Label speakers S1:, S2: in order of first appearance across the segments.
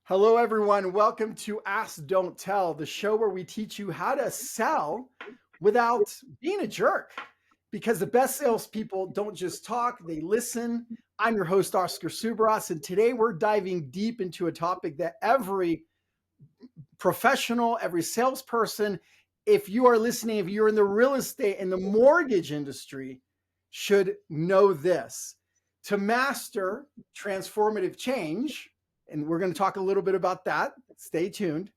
S1: Hello, everyone. Welcome to Ask, Don't Tell, the show where we teach you how to sell without being a jerk. Because the best salespeople don't just talk, they listen. I'm your host, Oscar Subras, and today we're diving deep into a topic that every professional, every salesperson, if you are listening, if you're in the real estate and the mortgage industry, should know this. To master transformative change, and we're going to talk a little bit about that, stay tuned.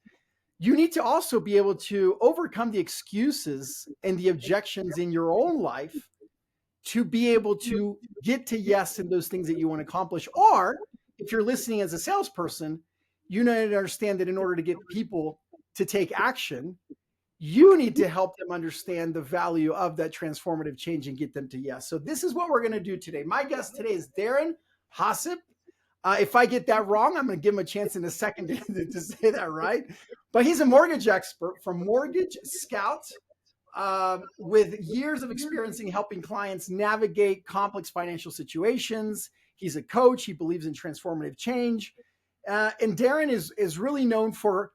S1: You need to also be able to overcome the excuses and the objections in your own life to be able to get to yes in those things that you want to accomplish. Or if you're listening as a salesperson, you need to understand that in order to get people to take action, you need to help them understand the value of that transformative change and get them to yes. So this is what we're going to do today. My guest today is Deren, Hasip. If I get that wrong, I'm going to give him a chance in a second to say that right. But he's a mortgage expert from Mortgage Scout, with years of experience in helping clients navigate complex financial situations. He's a coach. He believes in transformative change. And Deren is really known for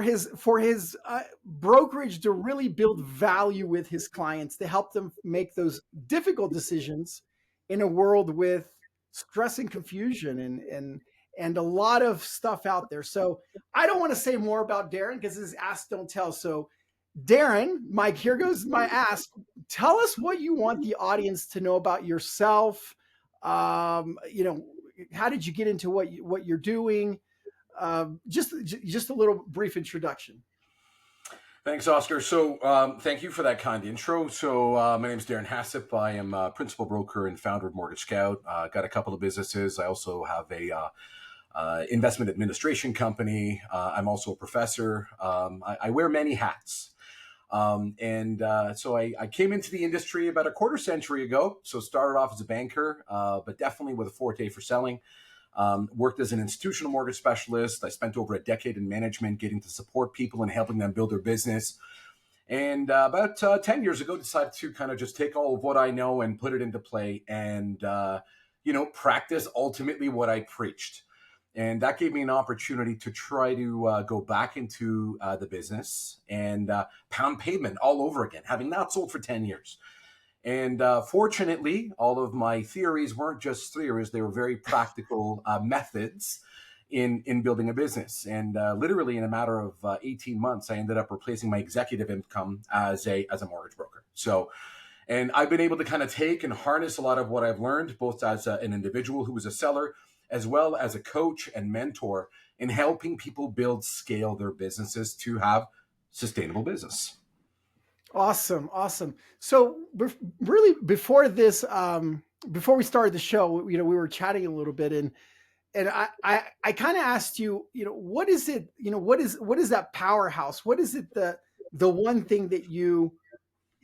S1: his brokerage to really build value with his clients, to help them make those difficult decisions in a world with stress and confusion and a lot of stuff out there. So I don't want to say more about Deren because this is Ask, Don't Tell. So Deren, Mike, here goes my ask. Tell us what you want the audience to know about yourself. How did you get into what you're doing? Just a little brief introduction.
S2: Thanks, Oscar. So thank you for that kind intro. So my name is Deren Hasip. I am a principal broker and founder of Mortgage Scout. Got a couple of businesses. I also have a investment administration company. I'm also a professor. I wear many hats. So I came into the industry about a quarter century ago. So started off as a banker, but definitely with a forte for selling. Worked as an institutional mortgage specialist. I spent over a decade in management, getting to support people and helping them build their business. And about 10 years ago, decided to kind of just take all of what I know and put it into play and, practice ultimately what I preached. And that gave me an opportunity to try to go back into the business and pound pavement all over again, having not sold for 10 years. And fortunately, all of my theories weren't just theories. They were very practical methods in building a business. And literally in a matter of 18 months, I ended up replacing my executive income as a mortgage broker. And I've been able to kind of take and harness a lot of what I've learned, both as an individual who was a seller, as well as a coach and mentor in helping people scale their businesses to have sustainable business.
S1: Awesome. So really before this, before we started the show, we were chatting a little bit and I kind of asked you, what is it, what is that powerhouse? What is it, the one thing that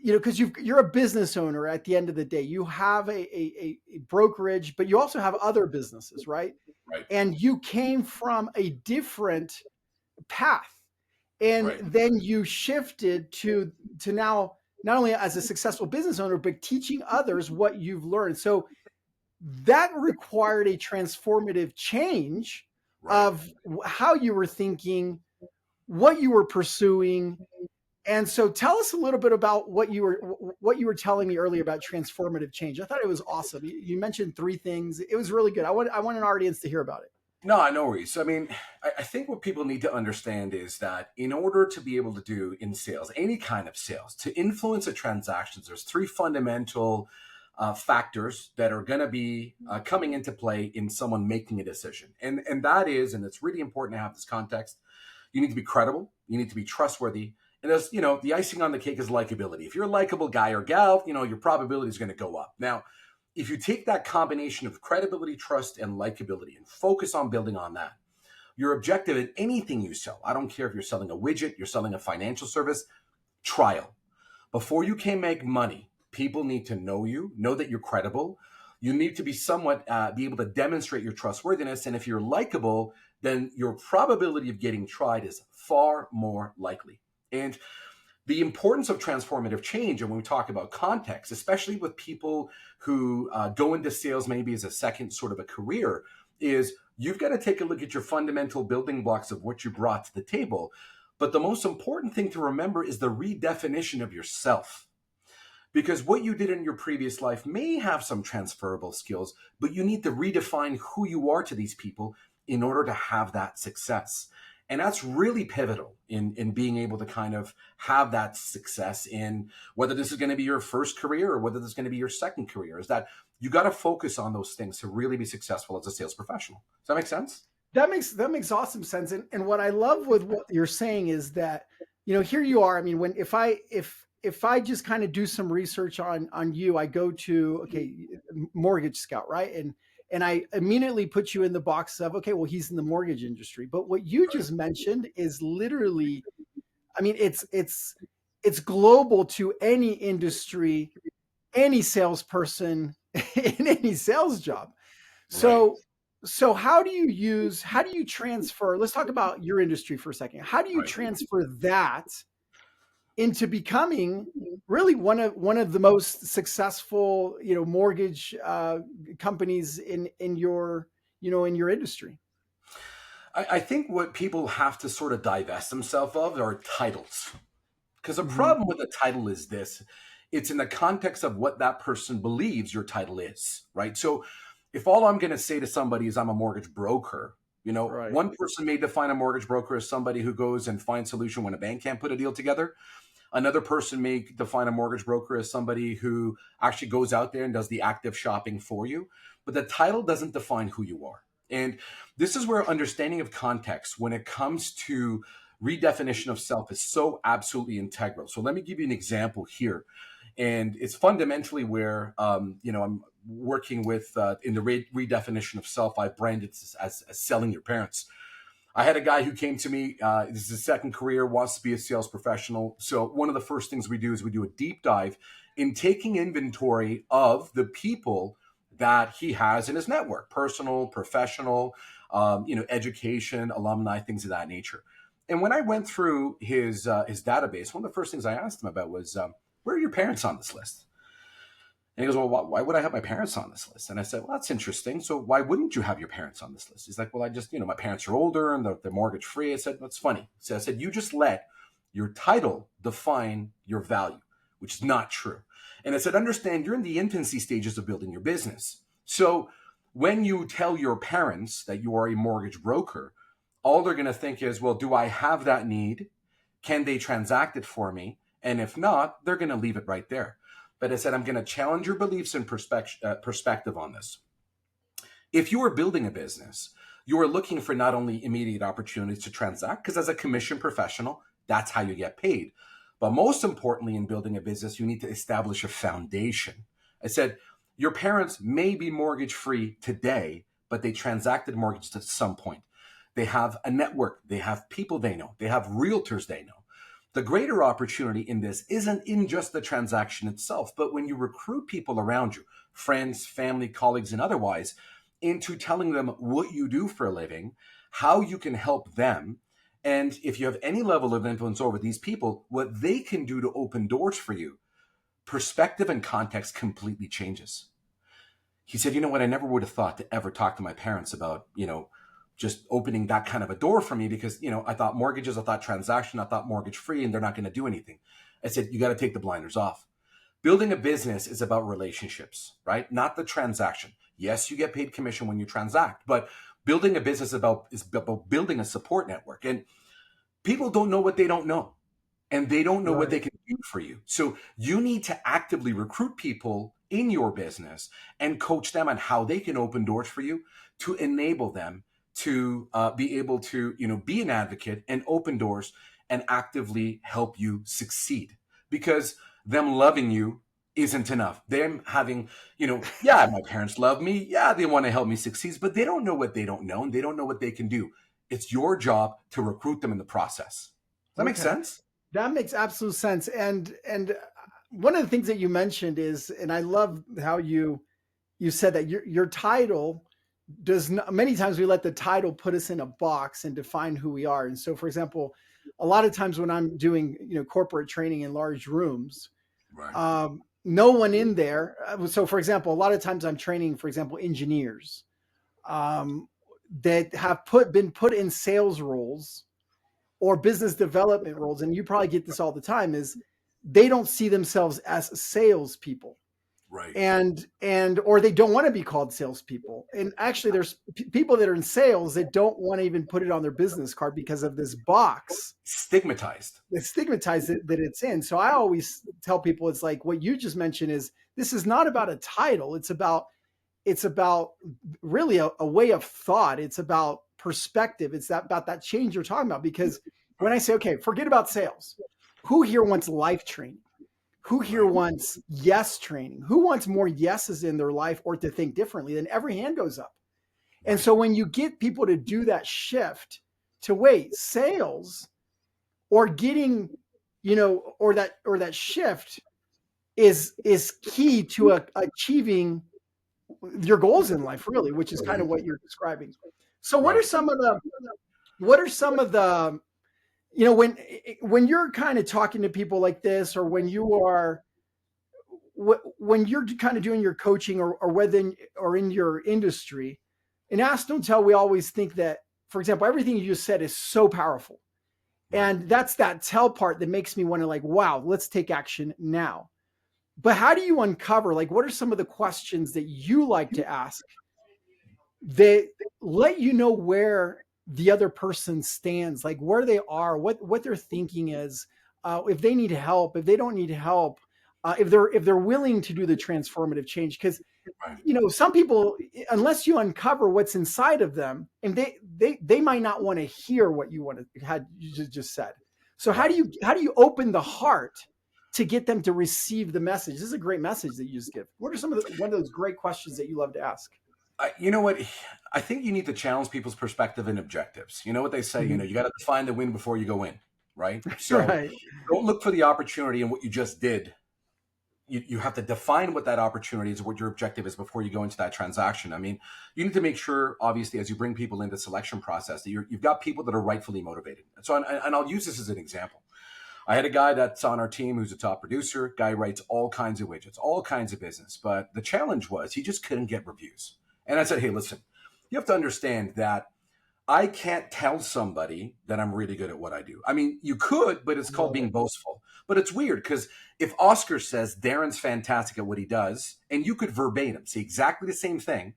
S1: because you're a business owner at the end of the day, you have a brokerage, but you also have other businesses, right?
S2: Right.
S1: And you came from a different path. And
S2: Right.
S1: then you shifted to now, not only as a successful business owner, but teaching others what you've learned. So that required a transformative change of how you were thinking, what you were pursuing. And so tell us a little bit about what you were telling me earlier about transformative change. I thought it was awesome. You mentioned 3 things. It was really good. I want an audience to hear about it.
S2: No worries. I mean, I think what people need to understand is that in order to be able to do in sales, any kind of sales, to influence a transaction, there's 3 fundamental factors that are going to be coming into play in someone making a decision. And that is, and it's really important to have this context, you need to be credible, you need to be trustworthy, and there's, the icing on the cake is likability. If you're a likable guy or gal, your probability is going to go up. Now, if you take that combination of credibility, trust, and likability and focus on building on that, your objective in anything you sell, I don't care if you're selling a widget, you're selling a financial service, trial. Before you can make money, people need to know you, know that you're credible. You need to be somewhat, be able to demonstrate your trustworthiness. And if you're likable, then your probability of getting tried is far more likely. And the importance of transformative change, and when we talk about context, especially with people who go into sales maybe as a second sort of a career, is you've got to take a look at your fundamental building blocks of what you brought to the table. But the most important thing to remember is the redefinition of yourself. Because what you did in your previous life may have some transferable skills, but you need to redefine who you are to these people in order to have that success. And that's really pivotal in being able to kind of have that success in whether this is going to be your first career or whether this is going to be your second career, is that you got to focus on those things to really be successful as a sales professional. Does that make sense?
S1: That makes awesome sense. And what I love with what you're saying is that, here you are. I mean, if I just kind of do some research on you, I go to, okay, Mortgage Scout, right? And I immediately put you in the box of, okay, well, he's in the mortgage industry. But what you just mentioned is literally, I mean, it's global to any industry, any salesperson in any sales job.
S2: Right.
S1: So how do you transfer, let's talk about your industry for a second. How do you
S2: Right.
S1: transfer that into becoming really one of the most successful, mortgage companies in your, in your industry?
S2: I think what people have to sort of divest themselves of are titles. Because the
S1: Hmm.
S2: problem with a title is this: it's in the context of what that person believes your title is, right? So if all I'm going to say to somebody is I'm a mortgage broker,
S1: Right.
S2: one person may define a mortgage broker as somebody who goes and finds solution when a bank can't put a deal together. Another person may define a mortgage broker as somebody who actually goes out there and does the active shopping for you. But the title doesn't define who you are. And this is where understanding of context when it comes to redefinition of self is so absolutely integral. So let me give you an example here. And it's fundamentally where, I'm working with in the redefinition of self, I branded it as selling your parents. I had a guy who came to me. This is his second career, wants to be a sales professional. So one of the first things we do is we do a deep dive in taking inventory of the people that he has in his network, personal, professional, education, alumni, things of that nature. And when I went through his database, one of the first things I asked him about was, where are your parents on this list? And he goes, well, why would I have my parents on this list? And I said, well, that's interesting. So why wouldn't you have your parents on this list? He's like, well, I just, my parents are older and they're mortgage free. I said, that's funny. So I said, you just let your title define your value, which is not true. And I said, understand you're in the infancy stages of building your business. So when you tell your parents that you are a mortgage broker, all they're going to think is, well, do I have that need? Can they transact it for me? And if not, they're going to leave it right there. But I said, I'm going to challenge your beliefs and perspective on this. If you are building a business, you are looking for not only immediate opportunities to transact, because as a commission professional, that's how you get paid. But most importantly, in building a business, you need to establish a foundation. I said, your parents may be mortgage free today, but they transacted mortgages at some point. They have a network, they have people they know, they have realtors they know. The greater opportunity in this isn't in just the transaction itself, but when you recruit people around you, friends, family, colleagues, and otherwise, into telling them what you do for a living, how you can help them, and if you have any level of influence over these people, what they can do to open doors for you, perspective and context completely changes. He said, you know what, I never would have thought to ever talk to my parents about, just opening that kind of a door for me because, I thought mortgages, I thought transaction, I thought mortgage free, and they're not going to do anything. I said, you got to take the blinders off. Building a business is about relationships, right? Not the transaction. Yes, you get paid commission when you transact, but building a business is about building a support network. And people don't know what they don't know. And they don't know what
S1: Right.
S2: they can do for you. So you need to actively recruit people in your business and coach them on how they can open doors for you to enable them to be able to, be an advocate and open doors and actively help you succeed. Because them loving you isn't enough. Them having, yeah, my parents love me. Yeah, they want to help me succeed, but they don't know what they don't know and they don't know what they can do. It's your job to recruit them in the process. Does that make
S1: Okay.
S2: sense?
S1: That makes absolute sense. And one of the things that you mentioned is, and I love how you said that your title does not, many times we let the title put us in a box and define who we are. And so, for example, a lot of times when I'm doing, corporate training in large rooms,
S2: Right.
S1: no one in there. So, for example, a lot of times I'm training, for example, engineers. that have been put in sales roles or business development roles, and you probably get this all the time, is they don't see themselves as salespeople.
S2: Right.
S1: Or they don't want to be called salespeople. And actually, there's people that are in sales that don't want to even put it on their business card because of this box.
S2: Stigmatized.
S1: It's stigmatized that it's in. So I always tell people, it's like what you just mentioned is, this is not about a title. It's about really a way of thought. It's about perspective. It's about that change you're talking about. Because when I say, okay, forget about sales, who here wants life training? Who here wants yes training? Who wants more yeses in their life or to think differently? Then every hand goes up. And so when you get people to do that shift to wait, sales or getting, or that shift is key to achieving your goals in life, really, which is kind of what you're describing. So what are some of the, when you're kind of talking to people like this, or when you're kind of doing your coaching, or whether or in your industry, in Ask Don't Tell, we always think that, for example, everything you just said is so powerful. And that's that tell part that makes me want to, like, wow, let's take action now. But how do you uncover, like, what are some of the questions that you like to ask that let you know where the other person stands, like where they are, what their thinking is, if they need help, if they don't need help, if they're willing to do the transformative change? Because some people, unless you uncover what's inside of them, and they might not want to hear what you just said. So how do you open the heart to get them to receive the message? This is a great message that you just give. What are one of those great questions that you love to ask?
S2: You know what? I think you need to challenge people's perspective and objectives. You know what they say,
S1: Mm-hmm.
S2: You got to define the win before you go in, right? So don't look for the opportunity in what you just did. You have to define what that opportunity is, what your objective is before you go into that transaction. I mean, you need to make sure, obviously, as you bring people into the selection process, that you've got people that are rightfully motivated. So, and I'll use this as an example. I had a guy that's on our team who's a top producer. Guy writes all kinds of widgets, all kinds of business. But the challenge was he just couldn't get reviews. And I said, hey, listen, you have to understand that I can't tell somebody that I'm really good at what I do. I mean, you could, but it's called being boastful. But it's weird because if Oscar says Deren's fantastic at what he does, and you could verbatim say exactly the same thing,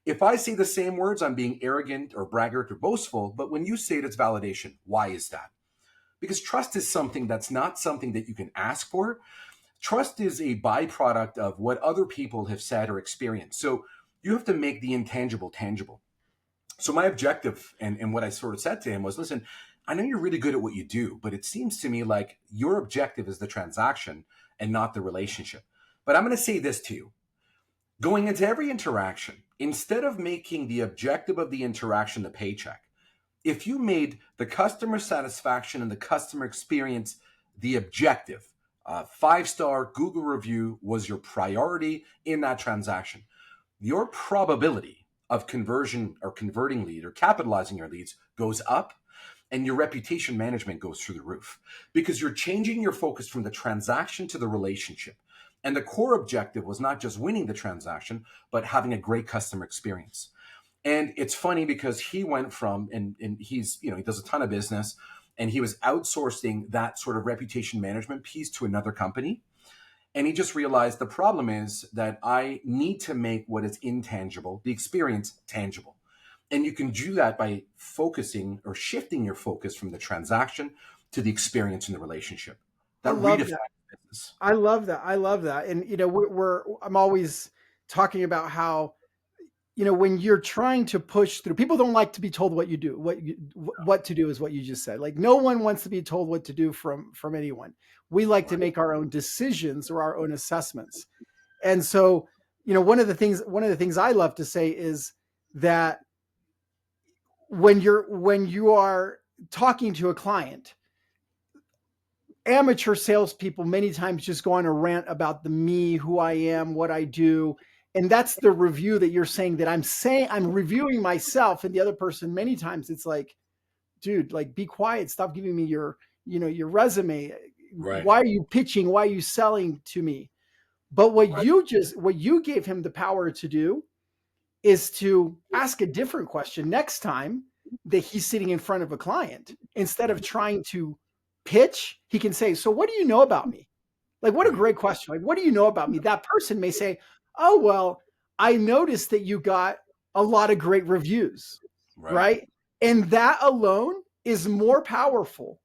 S2: if I say the same words, I'm being arrogant or braggart or boastful. But when you say it, it's validation. Why is that? Because trust is something that's not something that you can ask for. Trust is a byproduct of what other people have said or experienced. So you have to make the intangible tangible. So my objective and what I sort of said to him was, listen, I know you're really good at what you do, but it seems to me like your objective is the transaction and not the relationship. But I'm going to say this to you. Going into every interaction, instead of making the objective of the interaction the paycheck, if you made the customer satisfaction and the customer experience the objective, 5-star Google review was your priority in that transaction, your probability of conversion or converting lead or capitalizing your leads goes up, and your reputation management goes through the roof because you're changing your focus from the transaction to the relationship. And the core objective was not just winning the transaction, but having a great customer experience. And it's funny because he went from, and he's, he does a ton of business, and he was outsourcing that sort of reputation management piece to another company. And he just realized the problem is that I need to make what is intangible, the experience, tangible. And you can do that by focusing or shifting your focus from the transaction to the experience in the relationship. That redefines business.
S1: I love that. I love that. And, I'm always talking about how, when you're trying to push through, people don't like to be told what you do. What to do is what you just said. Like, no one wants to be told what to do from anyone. We like to make our own decisions or our own assessments. And so, one of the things I love to say is that when you are talking to a client, amateur salespeople many times just go on a rant about me, who I am, what I do. And that's the review that you're saying that I'm reviewing myself. And the other person, many times it's like, dude, like, be quiet. Stop giving me your resume.
S2: Right.
S1: Why are you pitching? Why are you selling to me? But what you gave him the power to do is to ask a different question next time that he's sitting in front of a client. Instead of trying to pitch, he can say, so what do you know about me? Like, what a great question. Like, what do you know about me? That person may say, oh, well, I noticed that you got a lot of great reviews, right? And that alone is more powerful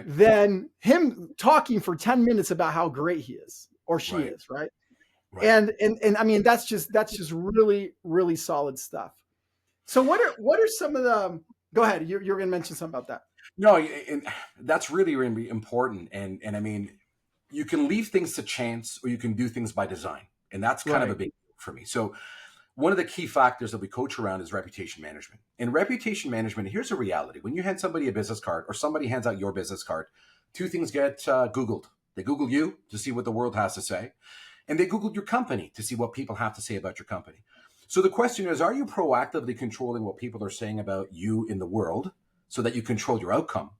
S1: than him talking for 10 minutes about how great he is or she is, right? And I mean, that's just really, really solid stuff. So what are some of the, go ahead, you're going to mention something about that.
S2: No, and that's really, really important. And I mean, you can leave things to chance or you can do things by design. And that's kind of a big deal for me. So one of the key factors that we coach around is reputation management. In reputation management, here's a reality. When you hand somebody a business card or somebody hands out your business card, two things get Googled. They Google you to see what the world has to say, and they Googled your company to see what people have to say about your company. So the question is, are you proactively controlling what people are saying about you in the world so that you control your outcome?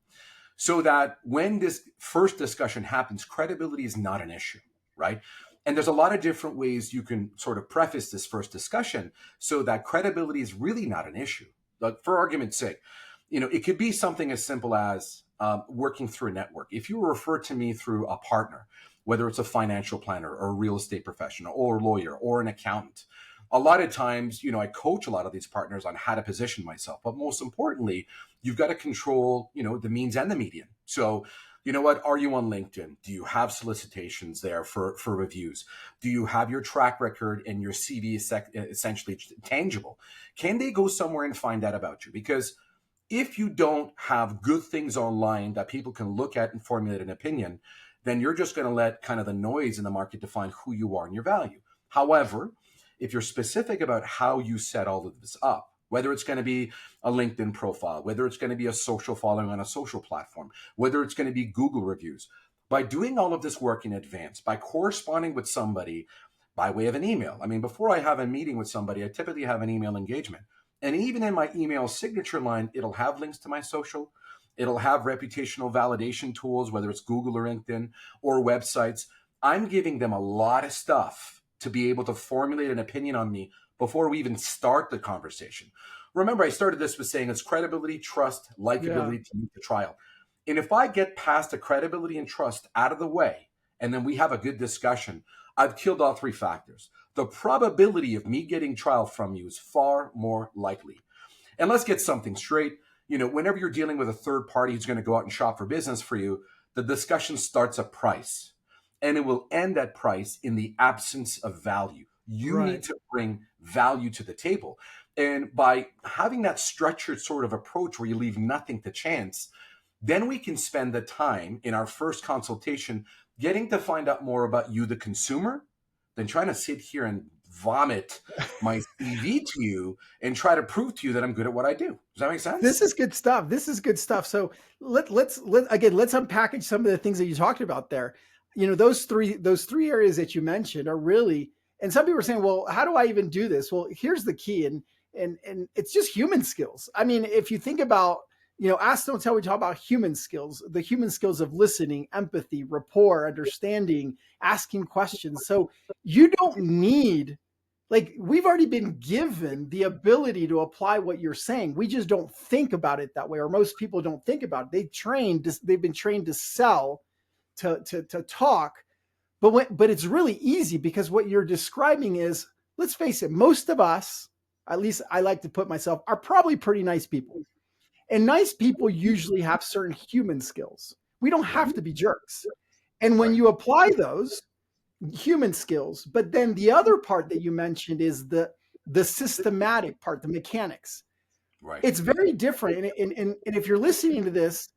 S2: So that when this first discussion happens, credibility is not an issue, right? And there's a lot of different ways you can sort of preface this first discussion so that credibility is really not an issue. Like, for argument's sake, it could be something as simple as working through a network. If you refer to me through a partner, whether it's a financial planner or a real estate professional or a lawyer or an accountant, a lot of times, I coach a lot of these partners on how to position myself. But most importantly, you've got to control, the means and the medium. So, you know what? Are you on LinkedIn? Do you have solicitations there for reviews? Do you have your track record and your CV essentially tangible? Can they go somewhere and find out about you? Because if you don't have good things online that people can look at and formulate an opinion, then you're just going to let kind of the noise in the market define who you are and your value. However, if you're specific about how you set all of this up, whether it's going to be a LinkedIn profile, whether it's going to be a social following on a social platform, whether it's going to be Google reviews, by doing all of this work in advance, by corresponding with somebody by way of an email. I mean, before I have a meeting with somebody, I typically have an email engagement. And even in my email signature line, it'll have links to my social. It'll have reputational validation tools, whether it's Google or LinkedIn or websites. I'm giving them a lot of stuff to be able to formulate an opinion on me before we even start the conversation. Remember, I started this with saying it's credibility, trust, likability to meet the trial. And if I get past the credibility and trust out of the way, and then we have a good discussion, I've killed all three factors. The probability of me getting trial from you is far more likely. And let's get something straight. Whenever you're dealing with a third party who's going to go out and shop for business for you, the discussion starts at price. And it will end at price in the absence of value. You need to bring value to the table. And by having that structured sort of approach where you leave nothing to chance, then we can spend the time in our first consultation getting to find out more about you, the consumer, than trying to sit here and vomit my CV to you and try to prove to you that I'm good at what I do. Does that make sense?
S1: This is good stuff. So let's unpackage some of the things that you talked about there. Those three areas that you mentioned are really, and some people are saying, well, how do I even do this? Well, here's the key. And it's just human skills. I mean, if you think about, ask, don't tell, we talk about human skills, the human skills of listening, empathy, rapport, understanding, asking questions. So you don't need, we've already been given the ability to apply what you're saying. We just don't think about it that way, or most people don't think about it. They've been trained to sell, to talk, but it's really easy because what you're describing is, let's face it, most of us, at least I like to put myself, are probably pretty nice people. And nice people usually have certain human skills. We don't have to be jerks. And when you apply those human skills, but then the other part that you mentioned is the systematic part, the mechanics.
S2: Right.
S1: It's very different. And if you're listening to this,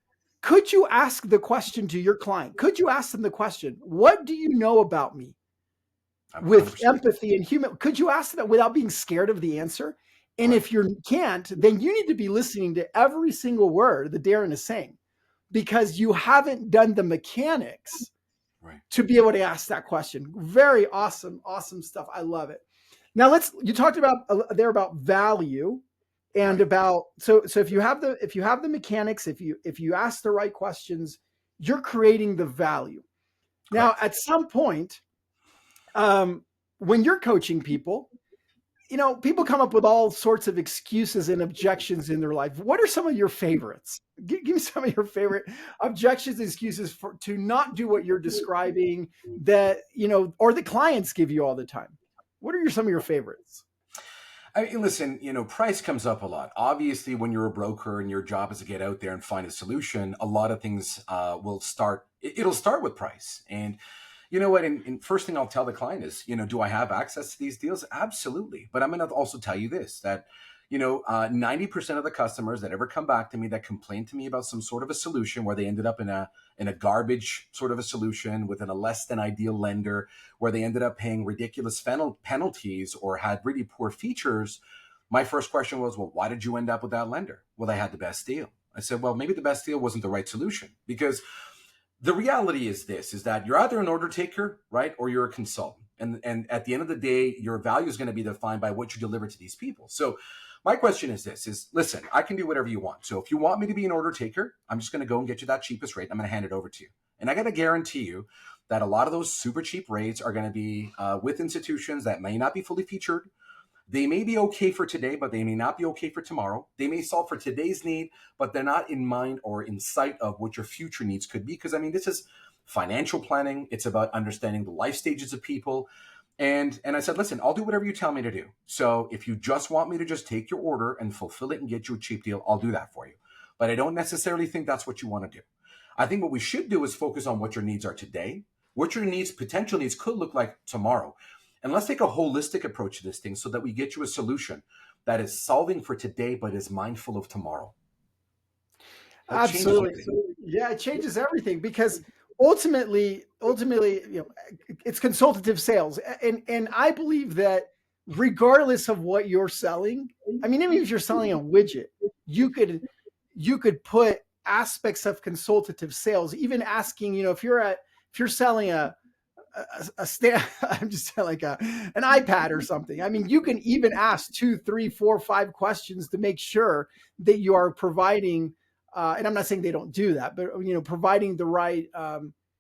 S1: could you ask the question to your client? Could you ask them the question, what do you know about me? 100%. With empathy and human, could you ask that without being scared of the answer? And if you can't, then you need to be listening to every single word that Deren is saying, because you haven't done the mechanics to be able to ask that question. Very awesome stuff. I love it. Now you talked about there about value. And about, so if you have the mechanics, if you ask the right questions, you're creating the value. Now, at some point, when you're coaching people, People come up with all sorts of excuses and objections in their life. What are some of your favorites? Give me some of your favorite objections, excuses to not do what you're describing that, or the clients give you all the time. What are some of your favorites?
S2: I mean, listen, price comes up a lot. Obviously, when you're a broker and your job is to get out there and find a solution, a lot of things will start. It'll start with price. And you know what? And first thing I'll tell the client is, do I have access to these deals? Absolutely. But I'm going to also tell you this, that 90% of the customers that ever come back to me that complain to me about some sort of a solution where they ended up in a garbage sort of a solution within a less than ideal lender, where they ended up paying ridiculous penalties or had really poor features. My first question was, well, why did you end up with that lender? Well, they had the best deal. I said, well, maybe the best deal wasn't the right solution, because the reality is this, is that you're either an order taker, right? Or you're a consultant. And at the end of the day, your value is going to be defined by what you deliver to these people. So my question is this, listen, I can do whatever you want. So if you want me to be an order taker, I'm just going to go and get you that cheapest rate. I'm going to hand it over to you. And I got to guarantee you that a lot of those super cheap rates are going to be with institutions that may not be fully featured. They may be okay for today, but they may not be okay for tomorrow. They may solve for today's need, but they're not in mind or in sight of what your future needs could be. Because this is financial planning. It's about understanding the life stages of people. And I said, listen, I'll do whatever you tell me to do. So if you just want me to just take your order and fulfill it and get you a cheap deal, I'll do that for you. But I don't necessarily think that's what you want to do. I think what we should do is focus on what your needs are today, what your potential needs could look like tomorrow. And let's take a holistic approach to this thing so that we get you a solution that is solving for today, but is mindful of tomorrow.
S1: Absolutely. Yeah, it changes everything, because ultimately, it's consultative sales. And I believe that regardless of what you're selling, even if you're selling a widget, you could put aspects of consultative sales, even asking, if you're selling I'm just saying, like an iPad or something. You can even ask 2, 3, 4, 5 questions to make sure that you are providing, and I'm not saying they don't do that, but providing the right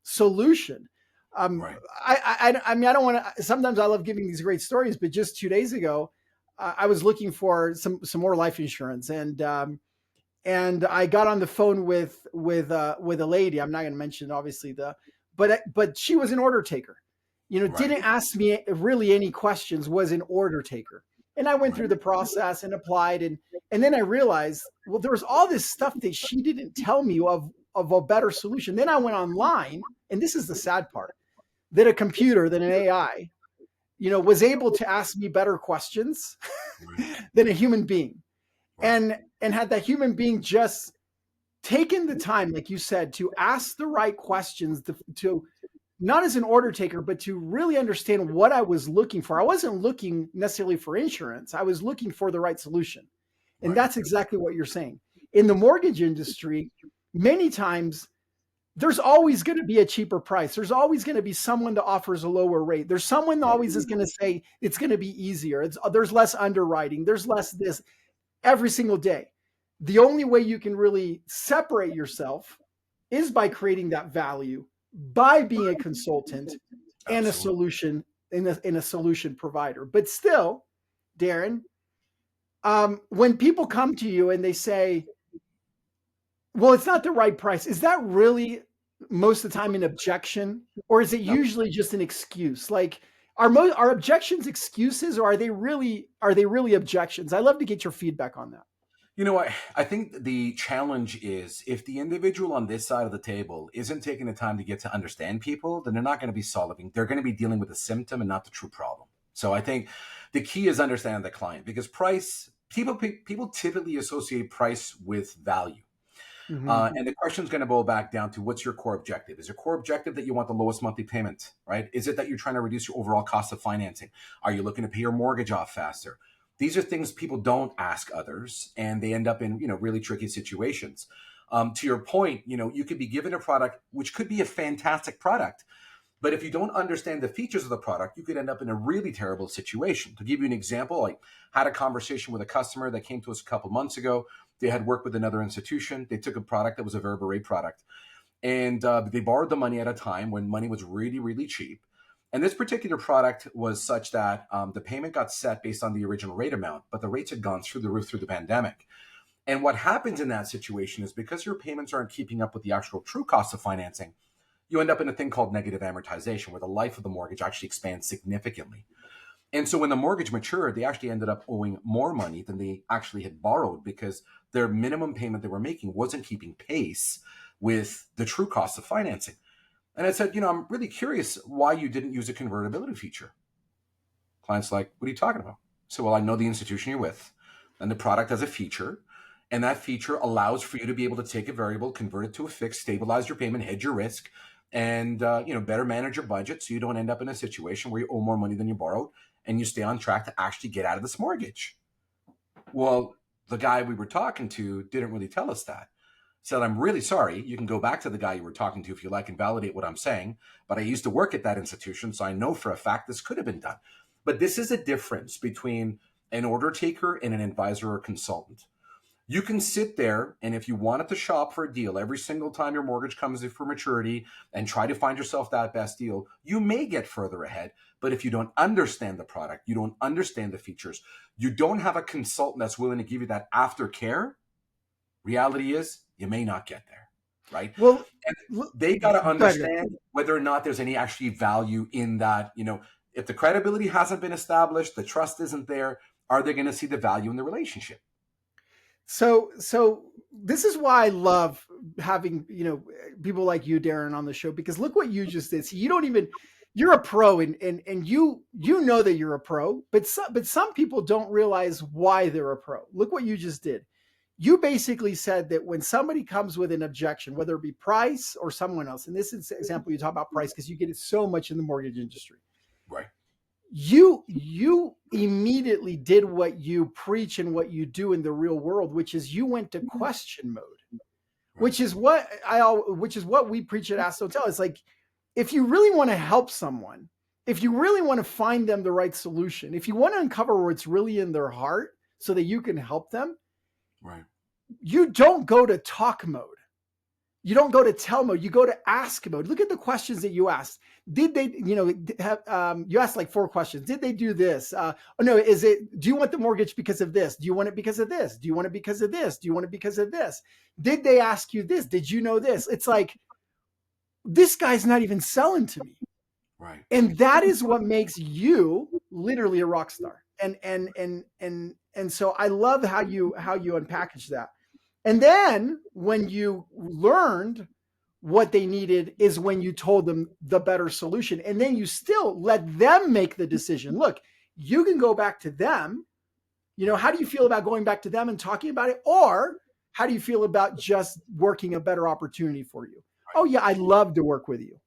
S1: solution.
S2: Right.
S1: I don't want to. Sometimes I love giving these great stories, but just 2 days ago, I was looking for some more life insurance, and I got on the phone with a lady. I'm not going to mention obviously but she was an order taker.
S2: Right.
S1: Didn't ask me really any questions. Was an order taker, and I went
S2: Right.
S1: through the process and applied, and then I realized, well, there was all this stuff that she didn't tell me of a better solution. Then I went online, and this is the sad part, that a computer, that an AI, was able to ask me better questions
S2: Right.
S1: than a human being.
S2: Right.
S1: And had that human being just taken the time, like you said, to ask the right questions, to not as an order taker, but to really understand what I was looking for. I wasn't looking necessarily for insurance. I was looking for the right solution. And
S2: Right.
S1: that's exactly what you're saying. In the mortgage industry, many times there's always going to be a cheaper price. There's always going to be someone that offers a lower rate. There's someone that always is going to say it's going to be easier. There's less underwriting. There's less this every single day. The only way you can really separate yourself is by creating that value, by being a consultant and a
S2: Absolutely.
S1: solution in a solution provider. But still, Deren, when people come to you and they say, well, it's not the right price, is that really most of the time an objection, or is it
S2: No.
S1: usually just an excuse? Like, are objections excuses, or are they really objections? I love to get your feedback on that.
S2: You know what? I think the challenge is, if the individual on this side of the table isn't taking the time to get to understand people, then they're not going to be solving. They're going to be dealing with a symptom and not the true problem. So I think the key is understanding the client, because people typically associate price with value.
S1: Mm-hmm.
S2: And the question is going to boil back down to, what's your core objective? Is your core objective that you want the lowest monthly payment, right? Is it that you're trying to reduce your overall cost of financing? Are you looking to pay your mortgage off faster? These are things people don't ask others, and they end up in really tricky situations. To your point, you could be given a product which could be a fantastic product, but if you don't understand the features of the product, you could end up in a really terrible situation. To give you an example, I had a conversation with a customer that came to us a couple months ago. They had worked with another institution. They took a product that was a variable rate product, and they borrowed the money at a time when money was really, really cheap. And this particular product was such that the payment got set based on the original rate amount, but the rates had gone through the roof through the pandemic. And what happens in that situation is because your payments aren't keeping up with the actual true cost of financing, you end up in a thing called negative amortization, where the life of the mortgage actually expands significantly. And so when the mortgage matured, they actually ended up owing more money than they actually had borrowed because their minimum payment they were making wasn't keeping pace with the true cost of financing. And I said, I'm really curious why you didn't use a convertibility feature. Client's like, what are you talking about? So, well, I know the institution you're with, and the product has a feature, and that feature allows for you to be able to take a variable, convert it to a fixed, stabilize your payment, hedge your risk, and better manage your budget so you don't end up in a situation where you owe more money than you borrowed, and you stay on track to actually get out of this mortgage. Well, the guy we were talking to didn't really tell us that. Said, I'm really sorry. You can go back to the guy you were talking to if you like and validate what I'm saying. But I used to work at that institution, so I know for a fact this could have been done. But this is a difference between an order taker and an advisor or consultant. You can sit there, and if you wanted to shop for a deal every single time your mortgage comes in for maturity and try to find yourself that best deal, you may get further ahead. But if you don't understand the product, you don't understand the features, you don't have a consultant that's willing to give you that aftercare, reality is you may not get there, right?
S1: Well,
S2: and they got to understand whether or not there's any actually value in that. If the credibility hasn't been established, the trust isn't there, are they going to see the value in the relationship?
S1: So this is why I love having, people like you, Deren, on the show, because look what you just did. So you're a pro and you know that you're a pro, but some people don't realize why they're a pro. Look what you just did. You basically said that when somebody comes with an objection, whether it be price or someone else, in this example, you talk about price because you get it so much in the mortgage industry.
S2: Right.
S1: You immediately did what you preach and what you do in the real world, which is you went to question mode, right. which is what we preach at Ask Don't Tell. It's like, if you really want to help someone, if you really want to find them the right solution, if you want to uncover what's really in their heart so that you can help them,
S2: right.
S1: You don't go to talk mode. You don't go to tell mode. You go to ask mode. Look at the questions that you asked. Did they, you asked like 4 questions. Did they do this? Do you want the mortgage because of this? Do you want it because of this? Do you want it because of this? Do you want it because of this? Did they ask you this? Did you know this? It's like, this guy's not even selling to me.
S2: Right.
S1: And that is what makes you literally a rock star. And so I love how you unpackage that. And then when you learned what they needed is when you told them the better solution. And then you still let them make the decision. Look, you can go back to them. How do you feel about going back to them and talking about it? Or how do you feel about just working a better opportunity for you? Right. Oh yeah, I'd love to work with you.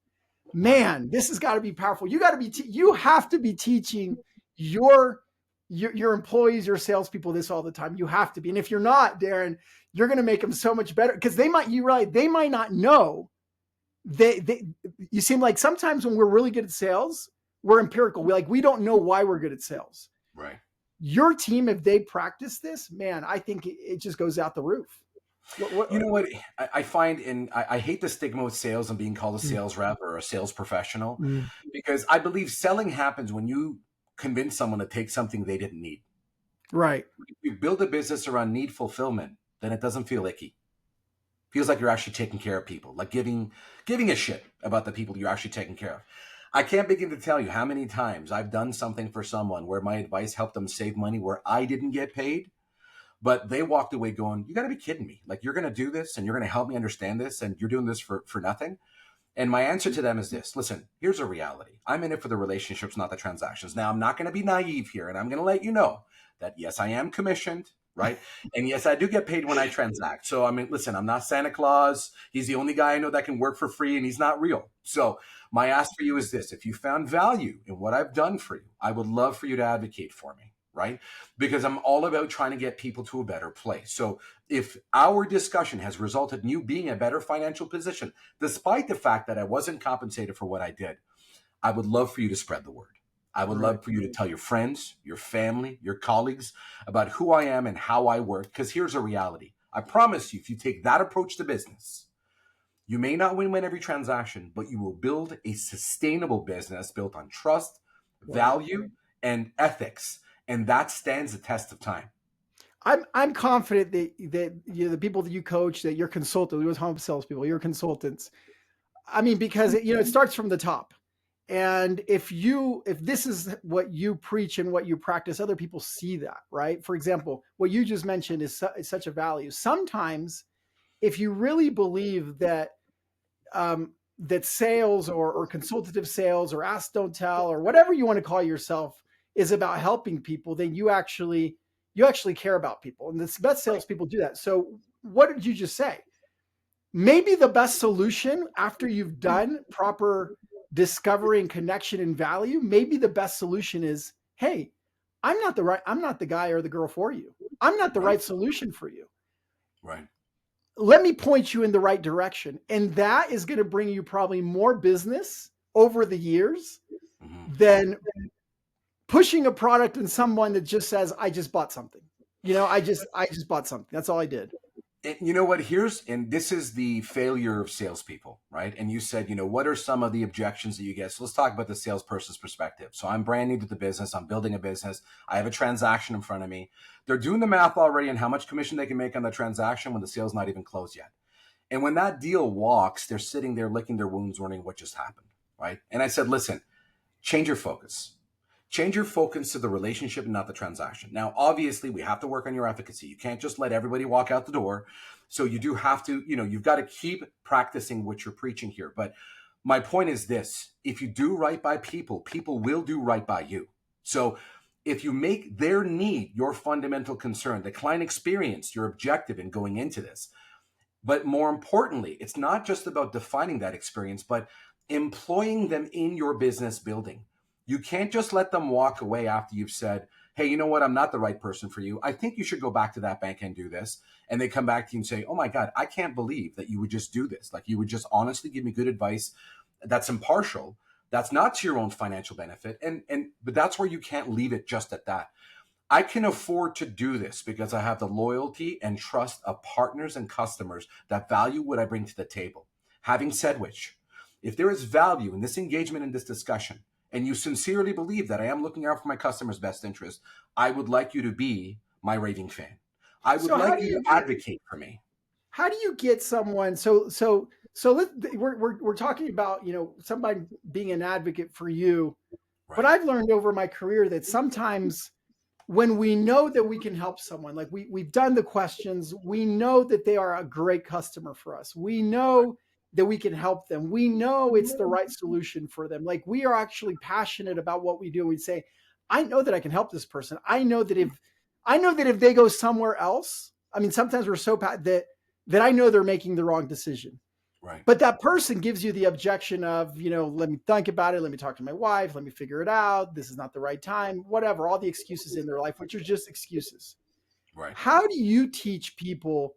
S1: Man, this has got to be powerful. You have to be teaching your employees, your salespeople this all the time. You have to be. And if you're not, Deren, you're going to make them so much better because they might not know. You seem like sometimes when we're really good at sales, we're empirical. We don't know why we're good at sales.
S2: Right.
S1: Your team, if they practice this, man, I think it just goes out the roof.
S2: You know what I find, and I hate the stigma with sales and being called a sales rep or a sales professional, because I believe selling happens when you convince someone to take something they didn't need.
S1: Right.
S2: If you build a business around need fulfillment, then it doesn't feel icky. It feels like you're actually taking care of people, like giving a shit about the people you're actually taking care of. I can't begin to tell you how many times I've done something for someone where my advice helped them save money where I didn't get paid. But they walked away going, you got to be kidding me. Like, you're going to do this and you're going to help me understand this and you're doing this for nothing. And my answer to them is this: listen, here's a reality. I'm in it for the relationships, not the transactions. Now, I'm not going to be naive here. And I'm going to let you know that, yes, I am commissioned, right? And yes, I do get paid when I transact. So, I mean, listen, I'm not Santa Claus. He's the only guy I know that can work for free and he's not real. So my ask for you is this: if you found value in what I've done for you, I would love for you to advocate for me. Right? Because I'm all about trying to get people to a better place. So if our discussion has resulted in you being in a better financial position, despite the fact that I wasn't compensated for what I did, I would love for you to spread the word. I would love for you to tell your friends, your family, your colleagues about who I am and how I work. Because here's a reality. I promise you, if you take that approach to business, You may not win every transaction, but you will build a sustainable business built on trust,
S1: Right.
S2: value, and ethics. And that stands the test of time.
S1: I'm confident that the people that you coach, that you're consultant, you're home salespeople, you're consultants. I mean, because it starts from the top. And if this is what you preach and what you practice, other people see that, right? For example, what you just mentioned is such a value. Sometimes, if you really believe that that sales or consultative sales or ask, don't tell, or whatever you want to call yourself is about helping people, then you actually care about people, and the best salespeople do that. So, what did you just say? Maybe the best solution after you've done proper discovery and connection and value, maybe the best solution is, hey, I'm not the guy or the girl for you. I'm not the
S2: Right.
S1: right solution for you.
S2: Right.
S1: Let me point you in the right direction. And that is going to bring you probably more business over the years than pushing a product in someone that just says, I just bought something. I just bought something. That's all I did.
S2: And you know what? And this is the failure of salespeople, right? And you said, what are some of the objections that you get? So let's talk about the salesperson's perspective. So I'm brand new to the business. I'm building a business. I have a transaction in front of me. They're doing the math already on how much commission they can make on the transaction when the sale's not even closed yet. And when that deal walks, they're sitting there licking their wounds, wondering what just happened, right? And I said, listen, change your focus. Change your focus to the relationship and not the transaction. Now, obviously, we have to work on your efficacy. You can't just let everybody walk out the door. So you do have to, you've got to keep practicing what you're preaching here. But my point is this: if you do right by people, people will do right by you. So if you make their need your fundamental concern, the client experience your objective in going into this, but more importantly, it's not just about defining that experience, but employing them in your business building. You can't just let them walk away after you've said, hey, you know what? I'm not the right person for you. I think you should go back to that bank and do this. And they come back to you and say, oh my God, I can't believe that you would just do this. Like, you would just honestly give me good advice that's impartial, that's not to your own financial benefit. But that's where you can't leave it just at that. I can afford to do this because I have the loyalty and trust of partners and customers that value what I bring to the table. Having said which, if there is value in this engagement and this discussion, and you sincerely believe that I am looking out for my customer's best interest, I would like you to be my raving fan. I would like you to advocate for me.
S1: How do you get someone? So we're talking about, somebody being an advocate for you,
S2: Right.
S1: but I've learned over my career that sometimes when we know that we can help someone, like we've done the questions, we know that they are a great customer for us. We know that we can help them. We know it's the right solution for them. Like, we are actually passionate about what we do. We say, I know that I can help this person. I know that if they go somewhere else, I mean, sometimes we're so that I know they're making the wrong decision.
S2: Right.
S1: But that person gives you the objection of, let me think about it. Let me talk to my wife. Let me figure it out. This is not the right time, whatever, all the excuses in their life, which are just excuses.
S2: Right.
S1: How do you teach people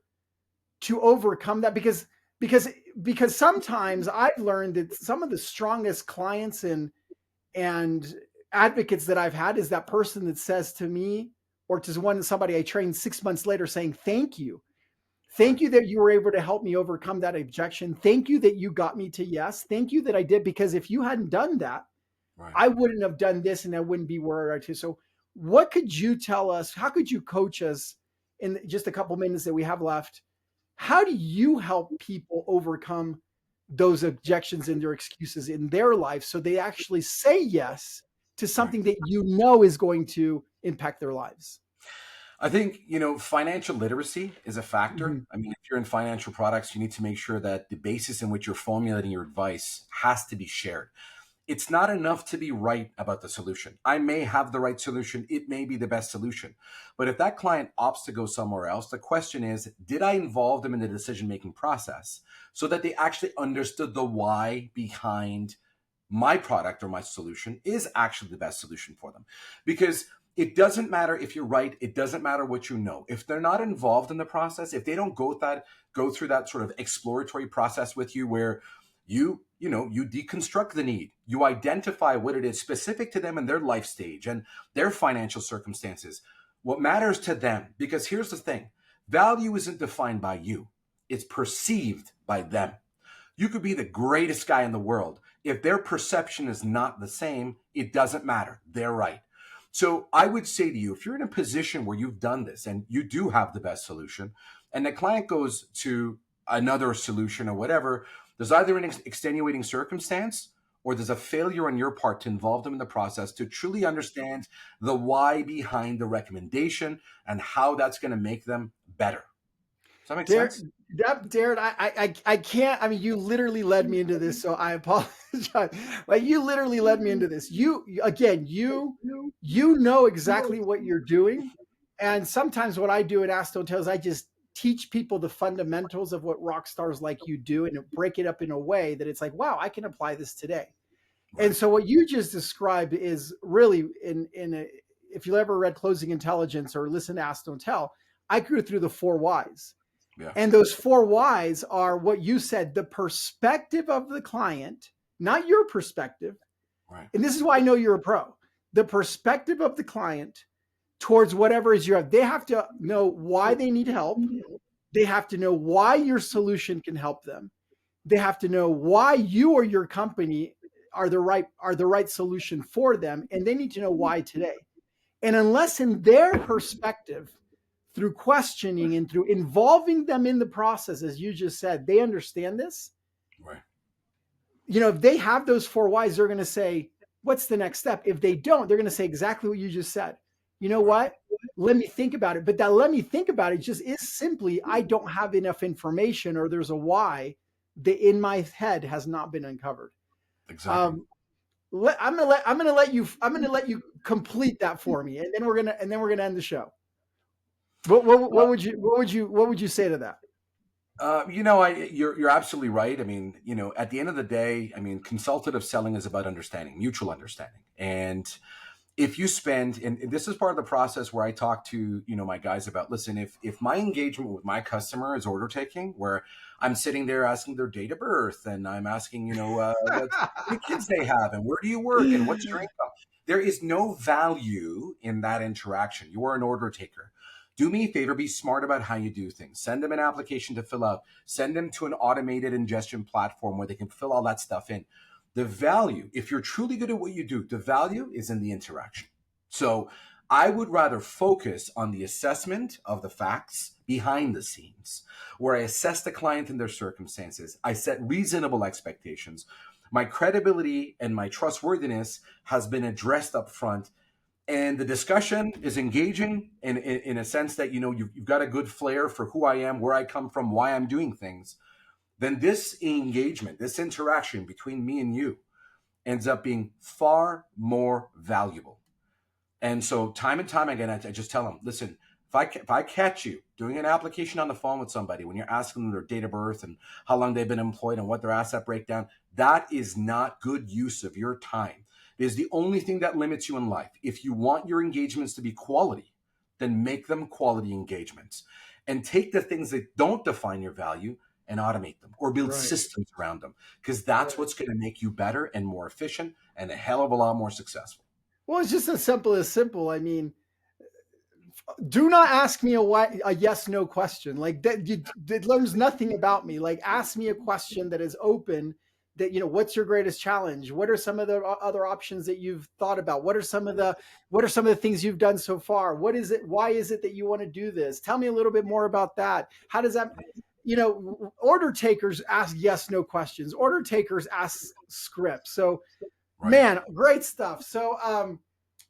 S1: to overcome that? Because sometimes I've learned that some of the strongest clients and advocates that I've had is that person that says to me, or to somebody I trained 6 months later, saying, thank you. Thank you that you were able to help me overcome that objection. Thank you that you got me to yes. Thank you that I did, because if you hadn't done that,
S2: Right.
S1: I wouldn't have done this, and I wouldn't be where I am. So what could you tell us? How could you coach us in just a couple minutes that we have left? How do you help people overcome those objections and their excuses in their life so they actually say yes to something that is going to impact their lives?
S2: I think, financial literacy is a factor.
S1: Mm-hmm.
S2: I mean, if you're in financial products, you need to make sure that the basis in which you're formulating your advice has to be shared. It's not enough to be right about the solution. I may have the right solution. It may be the best solution. But if that client opts to go somewhere else, the question is, did I involve them in the decision-making process so that they actually understood the why behind my product or my solution is actually the best solution for them? Because it doesn't matter if you're right. It doesn't matter what you know. If they're not involved in the process, if they don't go through that sort of exploratory process with you where you deconstruct the need, you identify what it is specific to them and their life stage and their financial circumstances, what matters to them. Because here's the thing, value isn't defined by you. It's perceived by them. You could be the greatest guy in the world. If their perception is not the same, it doesn't matter. They're right. So I would say to you, if you're in a position where you've done this and you do have the best solution, and the client goes to another solution or whatever, there's either an extenuating circumstance or there's a failure on your part to involve them in the process to truly understand the why behind the recommendation and how that's going to make them better. Does that make sense?
S1: Darren, I can't. I mean, you literally led me into this, so I apologize. Like, you literally led me into this. You know exactly what you're doing, and sometimes what I do in Ask Don't Tell is I just teach people the fundamentals of what rock stars like you do, and break it up in a way that it's like, wow, I can apply this today.
S2: Right.
S1: And so what you just described is really if you ever read Closing Intelligence or listen to Ask Don't Tell, I grew through the 4 whys.
S2: Yeah.
S1: And those 4 whys are what you said, the perspective of the client, not your perspective.
S2: Right.
S1: And this is why I know you're a pro. The perspective of the client towards whatever is your, they have to know why they need help. They have to know why your solution can help them. They have to know why you or your company are the right solution for them. And they need to know why today. And unless in their perspective, through questioning and through involving them in the process, as you just said, they understand this.
S2: Right.
S1: If they have those 4 whys, they're going to say, what's the next step? If they don't, they're going to say exactly what you just said. You know what? Let me think about it. But that let me think about it just is simply, I don't have enough information, or there's a why that in my head has not been uncovered.
S2: Exactly.
S1: I'm going to let you complete that for me. And then we're going to end the show. What would you say to that?
S2: You're absolutely right. I mean, at the end of the day, I mean, consultative selling is about understanding, mutual understanding. And if you spend, and this is part of the process where I talk to, my guys about, listen, if my engagement with my customer is order taking, where I'm sitting there asking their date of birth and I'm asking, what kids they have and where do you work and what's your income, there is no value in that interaction. You are an order taker. Do me a favor, be smart about how you do things. Send them an application to fill out. Send them to an automated ingestion platform where they can fill all that stuff in. The value, if you're truly good at what you do, the value is in the interaction. So I would rather focus on the assessment of the facts behind the scenes, where I assess the client and their circumstances. I set reasonable expectations. My credibility and my trustworthiness has been addressed up front. And the discussion is engaging in a sense that, you've got a good flair for who I am, where I come from, why I'm doing things. Then this engagement, this interaction between me and you ends up being far more valuable. And so time and time again, I just tell them, listen, if I catch you doing an application on the phone with somebody, when you're asking them their date of birth and how long they've been employed and what their asset breakdown, that is not good use of your time. It is the only thing that limits you in life. If you want your engagements to be quality, then make them quality engagements and take the things that don't define your value and automate them or build systems around them, because that's what's going to make you better and more efficient and a hell of a lot more successful.
S1: Well, it's just as simple as simple. I mean, do not ask me a yes, no question. Like that, it learns nothing about me. Like, ask me a question that is open, that, what's your greatest challenge? What are some of the other options that you've thought about? What are some of the things you've done so far? What is it? Why is it that you want to do this? Tell me a little bit more about that. How does that, order takers ask yes, no questions. Order takers ask scripts. So, man, great stuff. So,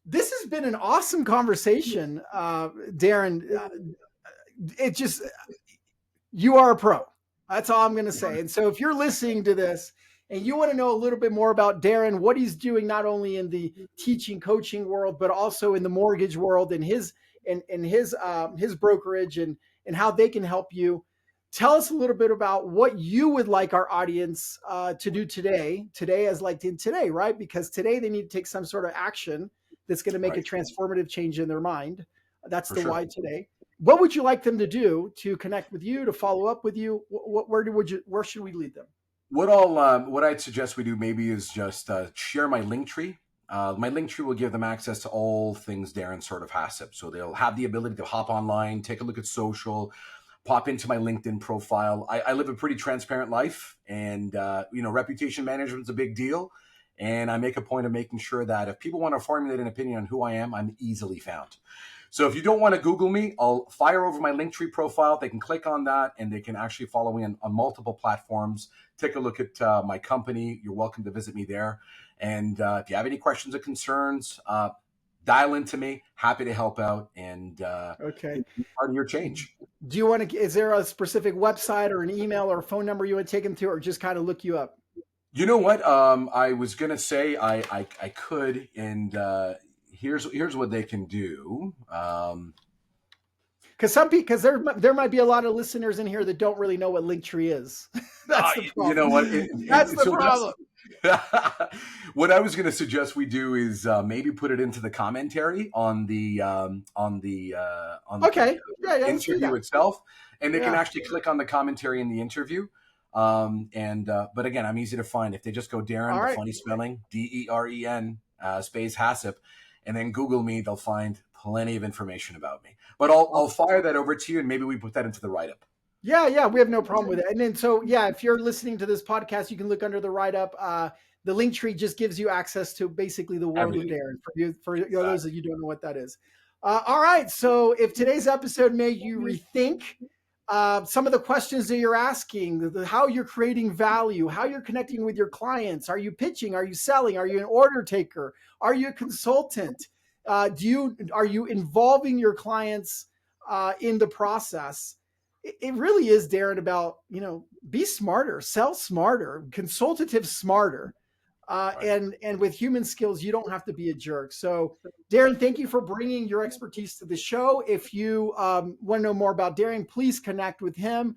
S1: this has been an awesome conversation, Deren. You are a pro. That's all I'm going to say. And so if you're listening to this and you want to know a little bit more about Deren, what he's doing, not only in the teaching, coaching world, but also in the mortgage world and his brokerage and how they can help you, tell us a little bit about what you would like our audience to do today, right? Because today they need to take some sort of action that's going to make a transformative change in their mind. That's the why today. What would you like them to do to connect with you, to follow up with you? Where should we lead them?
S2: What I'd suggest we do maybe is just share my link tree. My link tree will give them access to all things Deren sort of Hasip. So they'll have the ability to hop online, take a look at social, pop into my LinkedIn profile. I live a pretty transparent life, and reputation management is a big deal. And I make a point of making sure that if people want to formulate an opinion on who I am, I'm easily found. So if you don't want to Google me, I'll fire over my Linktree profile. They can click on that, and they can actually follow me on multiple platforms. Take a look at my company. You're welcome to visit me there. And if you have any questions or concerns, dial into me. Happy to help out and
S1: okay,
S2: be part of your change.
S1: do you want to? Is there a specific website or an email or a phone number you want to take them to, or just kind of look you up?
S2: You know what? I was gonna say I could, and here's what they can do.
S1: Because there might be a lot of listeners in here that don't really know what Linktree is. That's the problem.
S2: You know what?
S1: That's the problem.
S2: What I was going to suggest we do is maybe put it into the commentary on the
S1: Okay. Yeah, let's do
S2: interview
S1: that.
S2: itself, and they can
S1: Yeah.
S2: actually click on the commentary in the interview. But again, I'm easy to find. If they just go Deren,
S1: All
S2: the
S1: right.
S2: funny spelling, Deren space Hasip, and then Google me, they'll find plenty of information about me. But I'll fire that over to you, and maybe we put that into the write-up.
S1: Yeah, we have no problem with it. And then so yeah, if you're listening to this podcast, you can look under the write-up. The Linktree just gives you access to basically the world
S2: Everything.
S1: of Deren. For those of you who don't know what that is. All right. So if today's episode made you rethink some of the questions that you're asking, how you're creating value, how you're connecting with your clients, are you pitching, are you selling, are you an order taker, are you a consultant, are you involving your clients in the process? It really is, Deren, about, be smarter, sell smarter, consultative smarter. And with human skills, you don't have to be a jerk. So, Deren, thank you for bringing your expertise to the show. If you want to know more about Deren, please connect with him.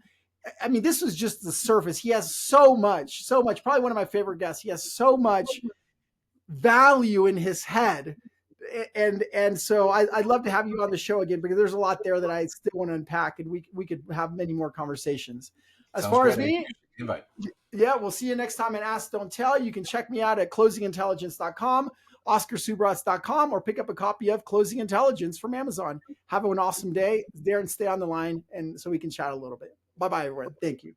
S1: I mean, this was just the surface. He has so much, probably one of my favorite guests. He has so much value in his head. And so I'd love to have you on the show again, because there's a lot there that I still want to unpack, and we could have many more conversations. As far as me,
S2: invite.
S1: Yeah, we'll see you next time in Ask Don't Tell. You can check me out at closingintelligence.com, oscarsubras.com, or pick up a copy of Closing Intelligence from Amazon. Have an awesome day. Deren, stay on the line, and so we can chat a little bit. Bye-bye, everyone. Thank you.